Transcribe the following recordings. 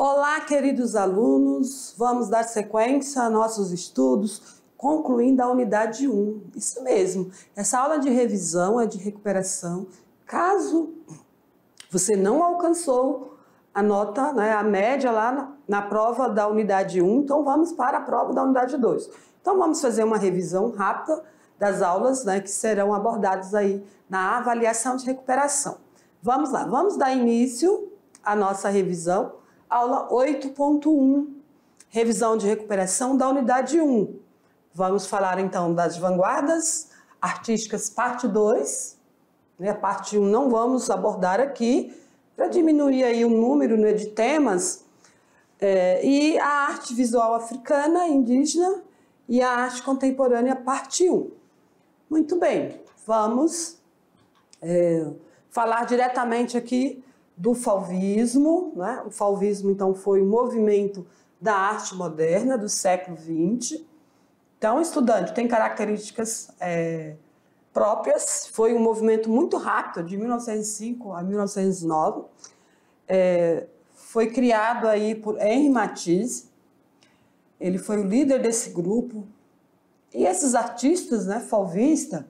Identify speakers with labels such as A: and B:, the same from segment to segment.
A: Olá, queridos alunos, vamos dar sequência a nossos estudos, concluindo a unidade 1. Isso mesmo, essa aula de revisão é de recuperação. Caso você não alcançou a nota, a média lá na prova da unidade 1, então vamos para a prova da unidade 2. Então vamos fazer uma revisão rápida das aulas que serão abordadas aí na avaliação de recuperação. Vamos lá, vamos dar início à nossa revisão. Aula 8.1, revisão de recuperação da unidade 1. Vamos falar então das vanguardas artísticas, parte 2. A parte 1 não vamos abordar aqui, para diminuir aí o número de temas. E a arte visual africana, indígena e a arte contemporânea, parte 1. Muito bem, vamos falar diretamente aqui do fauvismo. O fauvismo, então, foi um movimento da arte moderna do século XX. Então, estudante, tem características próprias. Foi um movimento muito rápido, de 1905 a 1909. Foi criado aí por Henri Matisse. Ele foi o líder desse grupo. E esses artistas, fauvistas,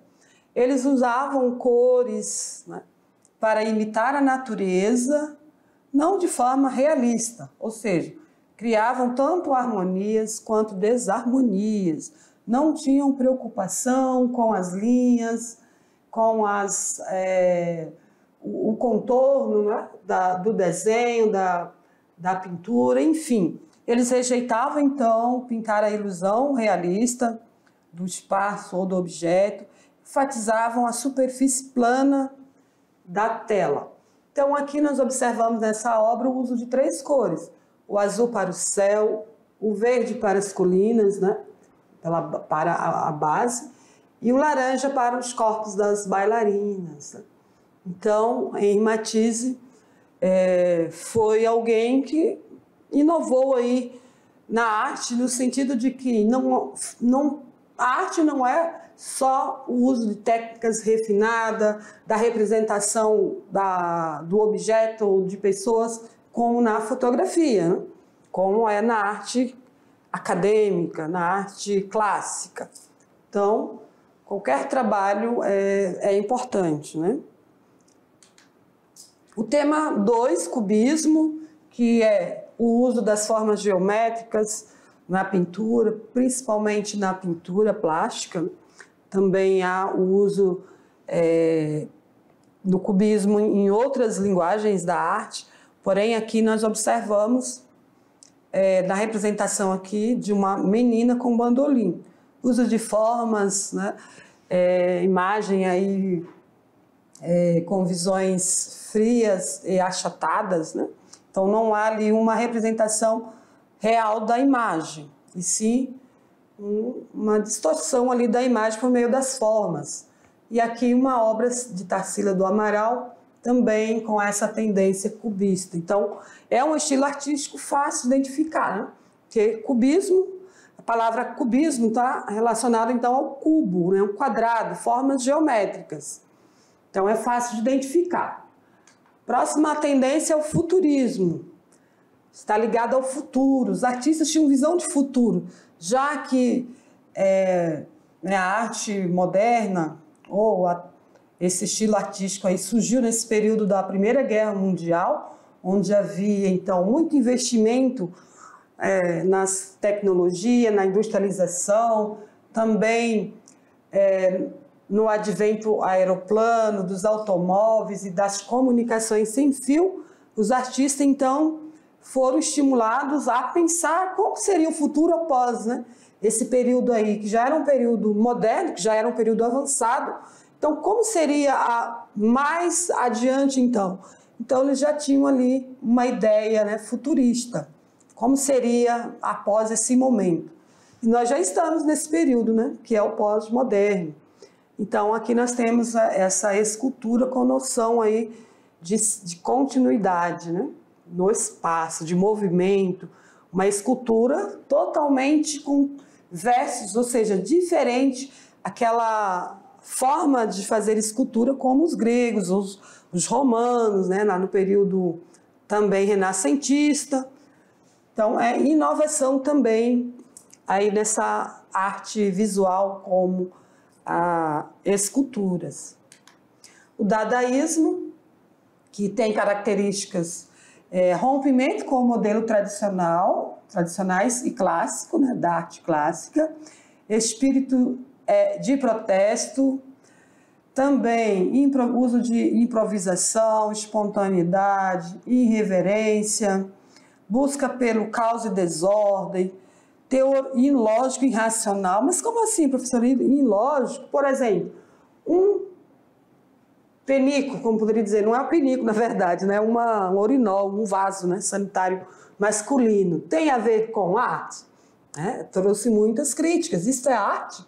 A: eles usavam cores, para imitar a natureza, não de forma realista, ou seja, criavam tanto harmonias quanto desarmonias, não tinham preocupação com as linhas, com o contorno do desenho, da pintura, enfim. Eles rejeitavam, então, pintar a ilusão realista do espaço ou do objeto, enfatizavam a superfície plana da tela. Então, aqui nós observamos nessa obra o uso de 3 cores: o azul para o céu, o verde para as colinas, para a base, e o laranja para os corpos das bailarinas. Então, Henri Matisse foi alguém que inovou aí na arte, no sentido de que a arte não é só o uso de técnicas refinadas, da representação do objeto ou de pessoas, como na fotografia, como é na arte acadêmica, na arte clássica. Então, qualquer trabalho é importante. O tema 2, cubismo, que é o uso das formas geométricas na pintura, principalmente na pintura plástica. Também há o uso do cubismo em outras linguagens da arte, porém aqui nós observamos da representação aqui de uma menina com bandolim. Uso de formas, imagem aí com visões frias e achatadas, Então não há ali uma representação real da imagem, e sim uma distorção ali da imagem por meio das formas. E aqui uma obra de Tarsila do Amaral, também com essa tendência cubista. Então, é um estilo artístico fácil de identificar, porque cubismo, a palavra cubismo está relacionada então ao cubo, um quadrado, formas geométricas. Então, é fácil de identificar. Próxima tendência é o futurismo. Está ligado ao futuro. Os artistas tinham visão de futuro, já que a arte moderna, ou esse estilo artístico aí surgiu nesse período da Primeira Guerra Mundial, onde havia, então, muito investimento nas tecnologias, na industrialização, também no advento aeroplano, dos automóveis e das comunicações sem fio. Os artistas, então, foram estimulados a pensar como seria o futuro após esse período aí, que já era um período moderno, que já era um período avançado. Então, como seria mais adiante, então? Então, eles já tinham ali uma ideia futurista, como seria após esse momento. E nós já estamos nesse período, que é o pós-moderno. Então, aqui nós temos essa escultura com noção aí de continuidade, no espaço, de movimento, uma escultura totalmente com versos, ou seja, diferente aquela forma de fazer escultura como os gregos, os romanos, no período também renascentista. Então, é inovação também aí nessa arte visual como esculturas. O dadaísmo, que tem características rompimento com o modelo tradicionais e clássico, né, da arte clássica, espírito de protesto, também uso de improvisação, espontaneidade, irreverência, busca pelo caos e desordem, teor ilógico e irracional. Mas como assim, professor, ilógico? Por exemplo, um penico, como poderia dizer, não é um penico, na verdade, né? Um urinol, um vaso, né, sanitário masculino. Tem a ver com arte? Trouxe muitas críticas. Isso é arte?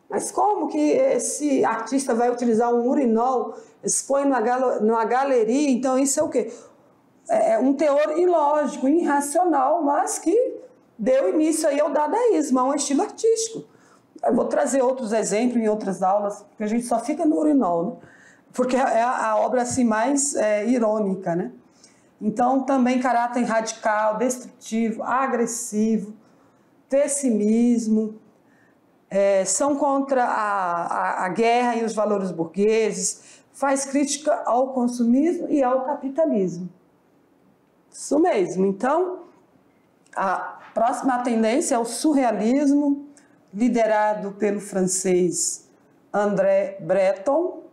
A: Mas como que esse artista vai utilizar um urinol, expõe numa galeria? Então isso é o quê? É um teor ilógico, irracional, mas que deu início aí ao dadaísmo, a um estilo artístico. Eu vou trazer outros exemplos em outras aulas, porque a gente só fica no urinol, né? Porque é a obra assim, mais irônica, né? Então, também caráter radical, destrutivo, agressivo, pessimismo, são contra a guerra e os valores burgueses, faz crítica ao consumismo e ao capitalismo. Isso mesmo. Então, a próxima tendência é o surrealismo, liderado pelo francês André Breton.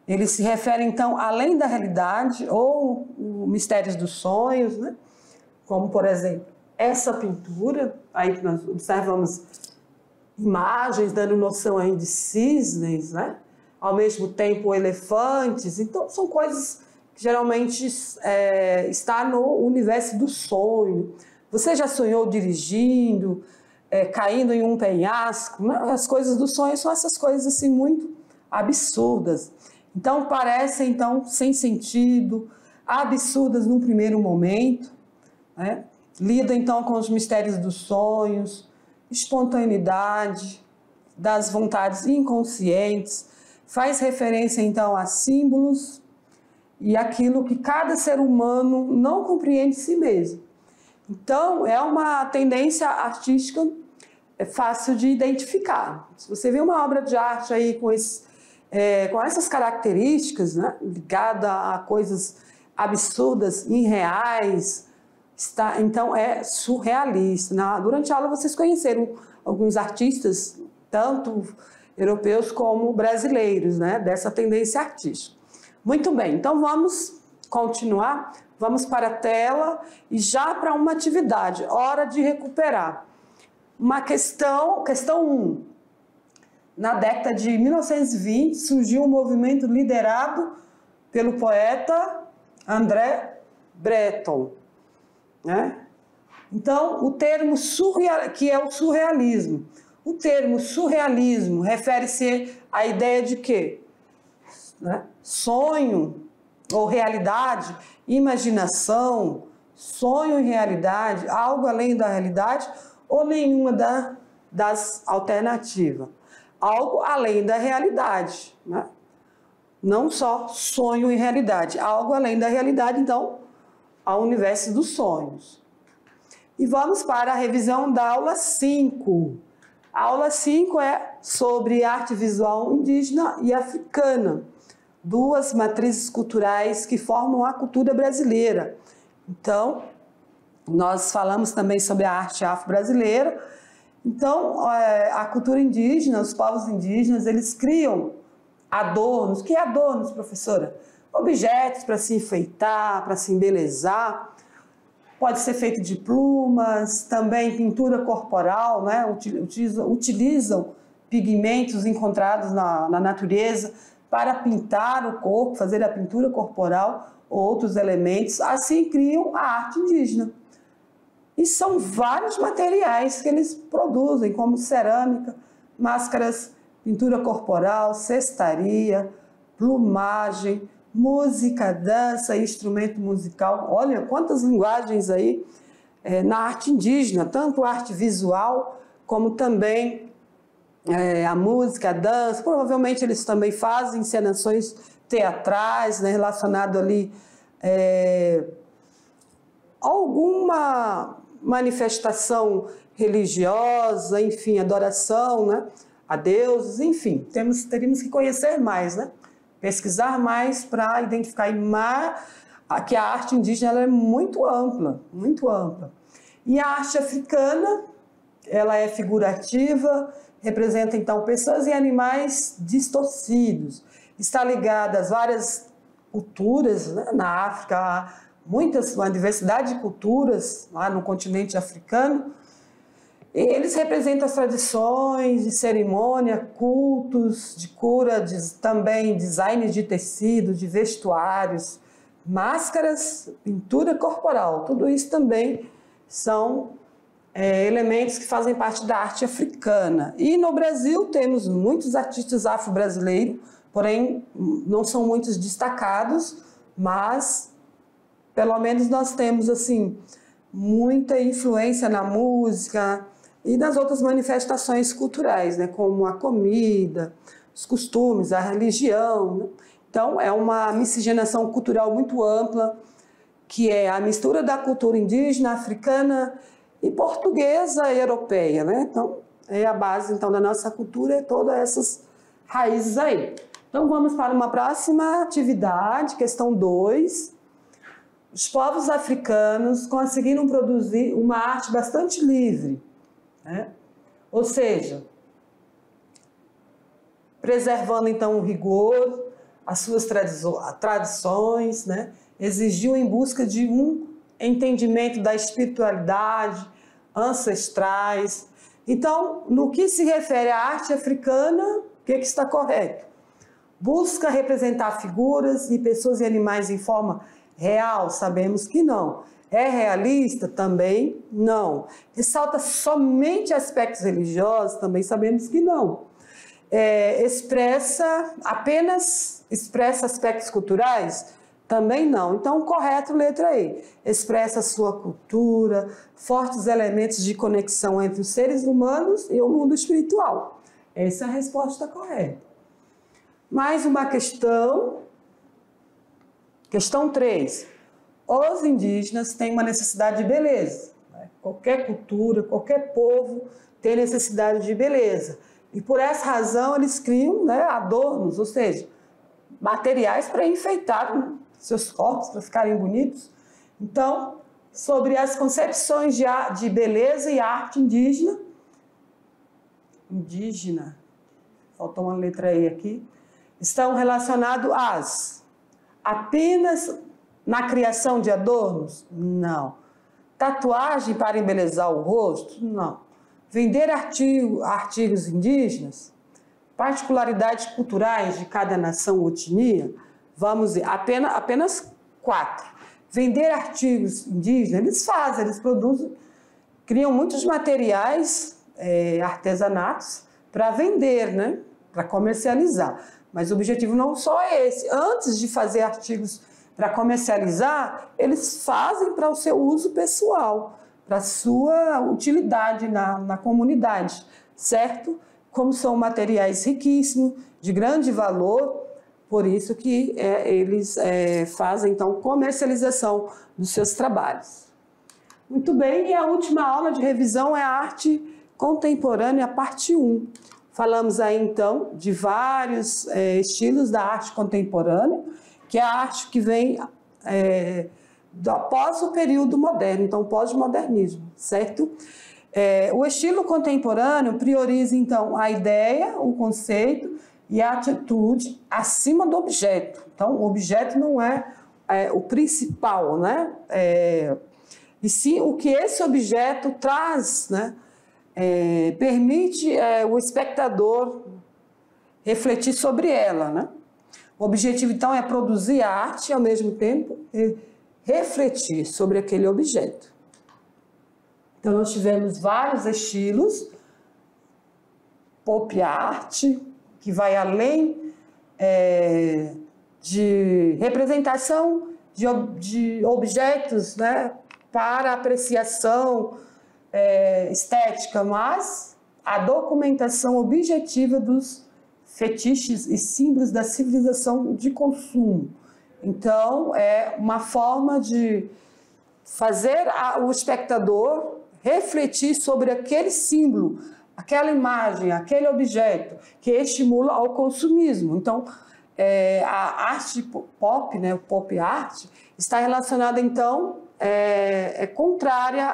A: Ele se refere, então, além da realidade ou mistérios dos sonhos, né? Como, por exemplo, essa pintura, aí que nós observamos imagens dando noção aí de cisnes, né? Ao mesmo tempo elefantes. Então, são coisas que geralmente está no universo do sonho. Você já sonhou dirigindo, caindo em um penhasco? As coisas do sonho são essas coisas assim muito absurdas. Então, parecem então sem sentido, absurdas num primeiro momento, né? Lida então com os mistérios dos sonhos, espontaneidade, das vontades inconscientes, faz referência então a símbolos e aquilo que cada ser humano não compreende de si mesmo. Então, é uma tendência artística fácil de identificar. Se você vê uma obra de arte aí com essas características, né, ligada a coisas absurdas, irreais, então é surrealista. Durante a aula vocês conheceram alguns artistas, tanto europeus como brasileiros, né, dessa tendência artística. Muito bem, então vamos continuar, vamos para a tela e já para uma atividade, hora de recuperar. Uma questão 1. Na década de 1920 surgiu um movimento liderado pelo poeta André Breton, né? Então, o termo que é o surrealismo. O termo surrealismo refere-se à ideia de quê? Né? Sonho ou realidade, imaginação, sonho e realidade, algo além da realidade ou nenhuma das alternativas. Algo além da realidade, né? Não só sonho e realidade, algo além da realidade, então, ao universo dos sonhos. E vamos para a revisão da aula 5. A aula 5 é sobre arte visual indígena e africana, duas matrizes culturais que formam a cultura brasileira. Então, nós falamos também sobre a arte afro-brasileira. Então, a cultura indígena, os povos indígenas, eles criam adornos. Que adornos, professora? Objetos para se enfeitar, para se embelezar. Pode ser feito de plumas, também pintura corporal, né? Utilizam pigmentos encontrados na natureza para pintar o corpo, fazer a pintura corporal ou outros elementos. Assim criam a arte indígena. E são vários materiais que eles produzem, como cerâmica, máscaras, pintura corporal, cestaria, plumagem, música, dança, instrumento musical. Olha quantas linguagens aí na arte indígena, tanto a arte visual como também a música, a dança. Provavelmente eles também fazem encenações teatrais, né, relacionado ali alguma manifestação religiosa, enfim, adoração, né, a deuses, enfim, teríamos que conhecer mais, né, pesquisar mais para identificar mais que a arte indígena ela é muito ampla, muito ampla. E a arte africana, ela é figurativa, representa então pessoas e animais distorcidos, está ligada às várias culturas, né, na África há uma diversidade de culturas lá no continente africano. E eles representam as tradições de cerimônia, cultos, de cura, também design de tecido, de vestuários, máscaras, pintura corporal. Tudo isso também são elementos que fazem parte da arte africana. E no Brasil temos muitos artistas afro-brasileiros, porém não são muitos destacados, mas pelo menos nós temos assim muita influência na música e nas outras manifestações culturais, né, como a comida, os costumes, a religião, né? Então é uma miscigenação cultural muito ampla, que é a mistura da cultura indígena, africana e portuguesa e europeia, né? Então é a base então da nossa cultura, todas essas raízes aí. Então vamos para uma próxima atividade, questão 2. Os povos africanos conseguiram produzir uma arte bastante livre, né? Ou seja, preservando então o rigor, as suas tradições, né? Exigiu em busca de um entendimento da espiritualidade, ancestrais. Então, no que se refere à arte africana, o que está correto? Busca representar figuras e pessoas e animais em forma real? Sabemos que não. É realista? Também não. Ressalta somente aspectos religiosos? Também sabemos que não. Apenas expressa aspectos culturais? Também não. Então, correto, letra E. Expressa a sua cultura, fortes elementos de conexão entre os seres humanos e o mundo espiritual. Essa é a resposta correta. Mais uma questão. Questão 3. Os indígenas têm uma necessidade de beleza. Qualquer cultura, qualquer povo tem necessidade de beleza. E por essa razão eles criam, né, adornos, ou seja, materiais para enfeitar seus corpos, para ficarem bonitos. Então, sobre as concepções de beleza e arte indígena, faltou uma letra E aqui, estão relacionados apenas na criação de adornos? Não. Tatuagem para embelezar o rosto? Não. Vender artigos indígenas? Particularidades culturais de cada nação ou etnia? Vamos ver, apenas 4. Vender artigos indígenas, eles produzem, criam muitos materiais, artesanatos, para vender, né? Para comercializar. Mas o objetivo não só é esse. Antes de fazer artigos para comercializar, eles fazem para o seu uso pessoal, para a sua utilidade na comunidade, certo? Como são materiais riquíssimos, de grande valor, por isso que eles fazem, então, comercialização dos seus trabalhos. Muito bem, e a última aula de revisão é a arte contemporânea, parte 1. Falamos aí, então, de vários estilos da arte contemporânea, que é a arte que vem após o período moderno, então pós-modernismo, certo? O estilo contemporâneo prioriza, então, a ideia, o conceito e a atitude acima do objeto. Então, o objeto não é o principal, né? E sim o que esse objeto traz, né? Permite o espectador refletir sobre ela, né? O objetivo, então, é produzir a arte e, ao mesmo tempo, refletir sobre aquele objeto. Então, nós tivemos vários estilos, pop art, que vai além de representação de objetos, né, para apreciação estética, mas a documentação objetiva dos fetiches e símbolos da civilização de consumo. Então, é uma forma de fazer o espectador refletir sobre aquele símbolo, aquela imagem, aquele objeto, que estimula ao consumismo. Então, a arte pop, né, o pop art, está relacionada, então, contrária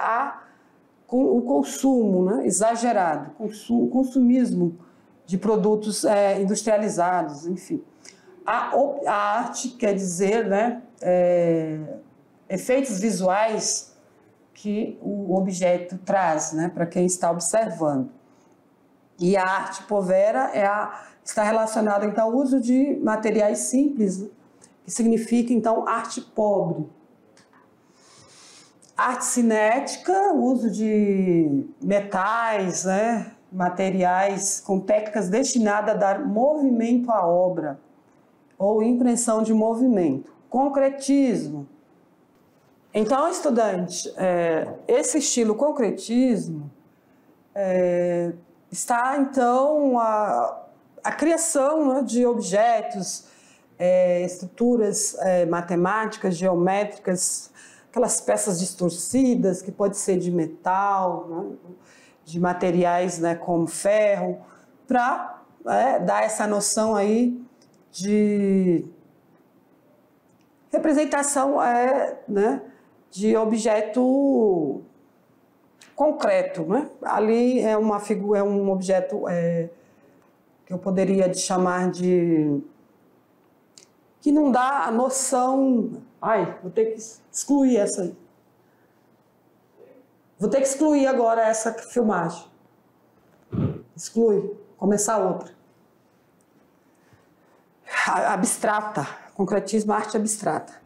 A: ao consumo, né, exagerado, o consumismo de produtos industrializados, enfim. A arte quer dizer, né, efeitos visuais que o objeto traz, né, para quem está observando. E a arte povera está relacionada, então, ao uso de materiais simples, que significa, então, arte pobre. Arte cinética, o uso de metais, né, materiais com técnicas destinadas a dar movimento à obra, ou impressão de movimento. Concretismo. Então, estudante, esse estilo concretismo está, então, a criação, né, de objetos, estruturas matemáticas, geométricas, aquelas peças distorcidas, que pode ser de metal, né, de materiais, né, como ferro, para dar essa noção aí de representação, né, de objeto concreto, né? Ali é uma figura, é um objeto que eu poderia chamar de que não dá a noção. Ai, vou ter que excluir essa aí. Vou ter que excluir agora essa filmagem. Exclui, começar outra. Abstrata, concretismo, arte abstrata.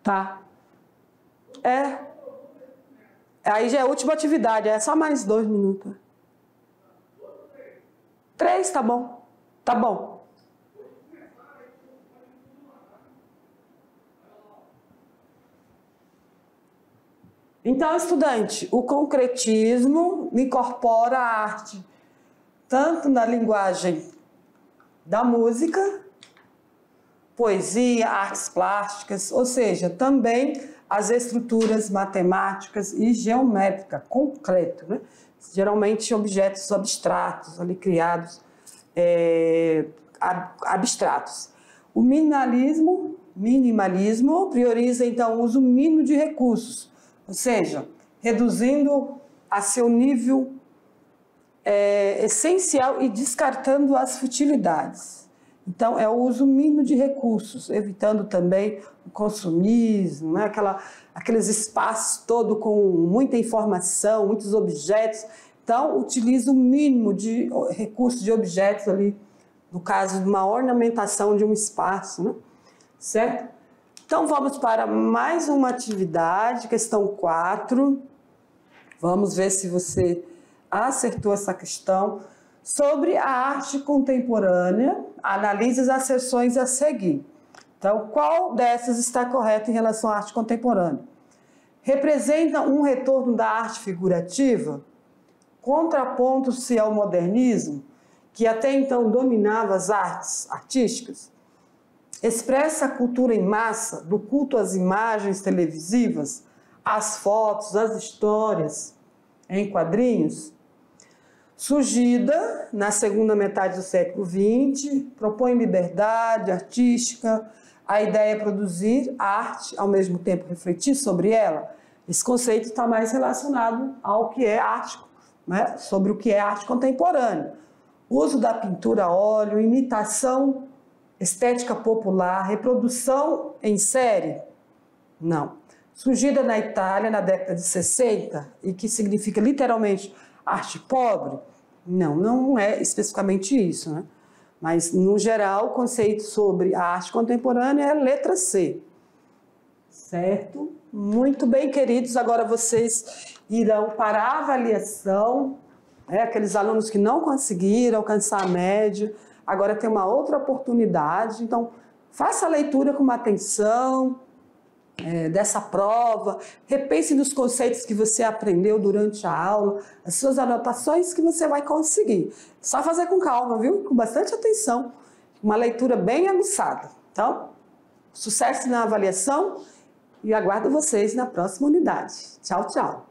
A: Tá. Aí já é a última atividade, é só mais 2 minutos. 3, tá bom. Tá bom. Então, estudante, o concretismo incorpora a arte tanto na linguagem da música, poesia, artes plásticas, ou seja, também as estruturas matemáticas e geométricas, concreto, né? Geralmente objetos abstratos, ali criados, abstratos. O minimalismo prioriza, então, o uso mínimo de recursos, ou seja, reduzindo a seu nível essencial e descartando as futilidades. Então, é o uso mínimo de recursos, evitando também o consumismo, né? Aqueles espaços todos com muita informação, muitos objetos. Então, utiliza o mínimo de recursos de objetos ali, no caso de uma ornamentação de um espaço, né? Certo? Então, vamos para mais uma atividade, questão 4. Vamos ver se você acertou essa questão. Sobre a arte contemporânea, analise as asserções a seguir. Então, qual dessas está correta em relação à arte contemporânea? Representa um retorno da arte figurativa? Contraponto-se ao modernismo, que até então dominava as artes artísticas? Expressa a cultura em massa, do culto às imagens televisivas, às fotos, às histórias em quadrinhos? Surgida na segunda metade do século XX, propõe liberdade artística, a ideia é produzir arte, ao mesmo tempo refletir sobre ela. Esse conceito está mais relacionado ao que é arte, né? Sobre o que é arte contemporânea. Uso da pintura a óleo, imitação, estética popular, reprodução em série? Não. Surgida na Itália na década de 60, e que significa literalmente arte pobre? Não é especificamente isso, né? Mas, no geral, o conceito sobre a arte contemporânea é letra C. Certo? Muito bem, queridos. Agora vocês irão para a avaliação, aqueles alunos que não conseguiram alcançar a média, agora tem uma outra oportunidade. Então, faça a leitura com uma atenção dessa prova, repense nos conceitos que você aprendeu durante a aula, as suas anotações que você vai conseguir. Só fazer com calma, viu? Com bastante atenção. uma leitura bem aguçada. Então, sucesso na avaliação e aguardo vocês na próxima unidade. Tchau, tchau!